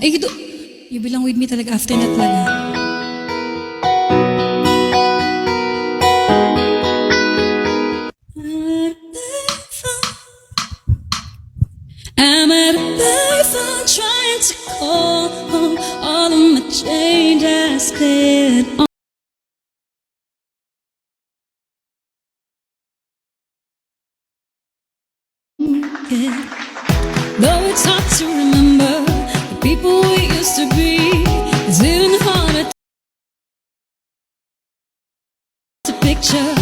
Ay, ito. You belong with me talaga after na talaga. I'm at a payphone trying to call home. All of my change I spent on. Yeah. Though it's hard to remember the people we used to be, it's even harder to picture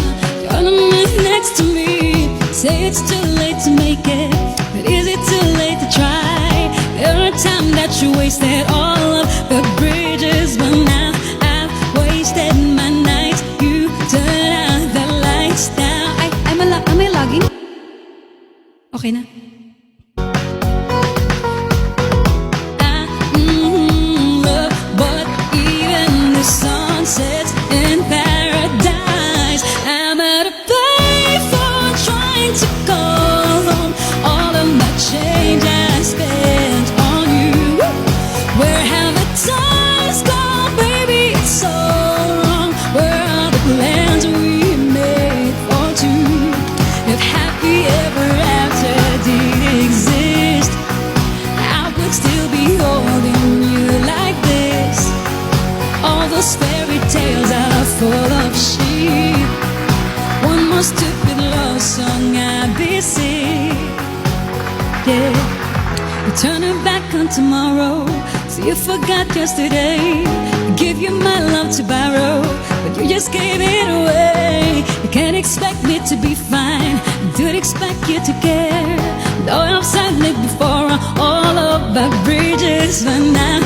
your man next to me. Say it's too late to make it, but is it too late to try? Every time that you wasted all of the bridges, but now I've wasted my nights. You turn out the lights down. Am I logging? Okay na. But even the sun sets in paradise. I'm at a payphone trying to call home. All of my change I spent on you. Where have the times gone, baby? It's so wrong. Where are the plans we made for two? If happy ever after did exist, I would still be holding you like this. All those fairy tales are full of shit. One more stupid love song I'd be sick. Yeah, you turn it back on tomorrow, so you forgot yesterday. I give you my love to borrow, but you just gave it away. You can't expect me to be fine, I don't expect you to care. Though I've said it before, all of the bridges, but now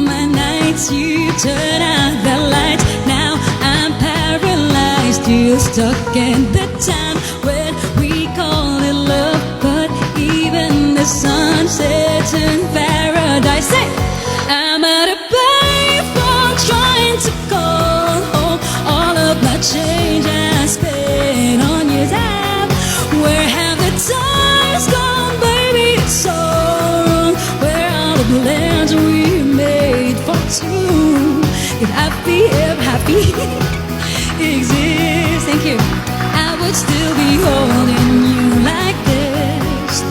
my nights, you turn out the lights. Now I'm paralyzed, you're stuck in the time when we call it love. But even the sun sets in paradise. Hey! I'm at a payphone trying to call home. All of my change I spent on your time. Where have the times gone, baby? It's so wrong. Where are the plans we made for two? If happy exists, thank you, I would still be holding you like this.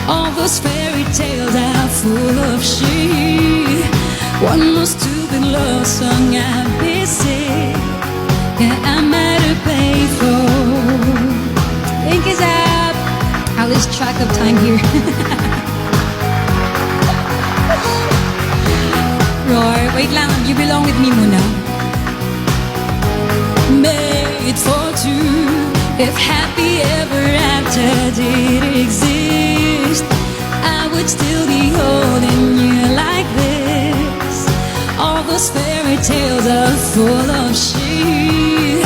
All those fairy tales are full of shit. One more stupid love song I'd be sick. Yeah, I'm at a payphone. Thank you, Zap. I'll lose track of time here. Roy, wait lang. You belong with me muna. Made for two. If happy ever after did exist, I would still be holding you like this. All those fairy tales are full of shit.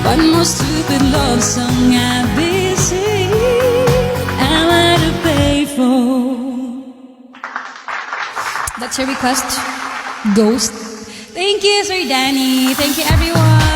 One more stupid love song I'd be singing. I'm at a payphone. That's your request, Ghost. Thank you, Sir Danny. Thank you, everyone.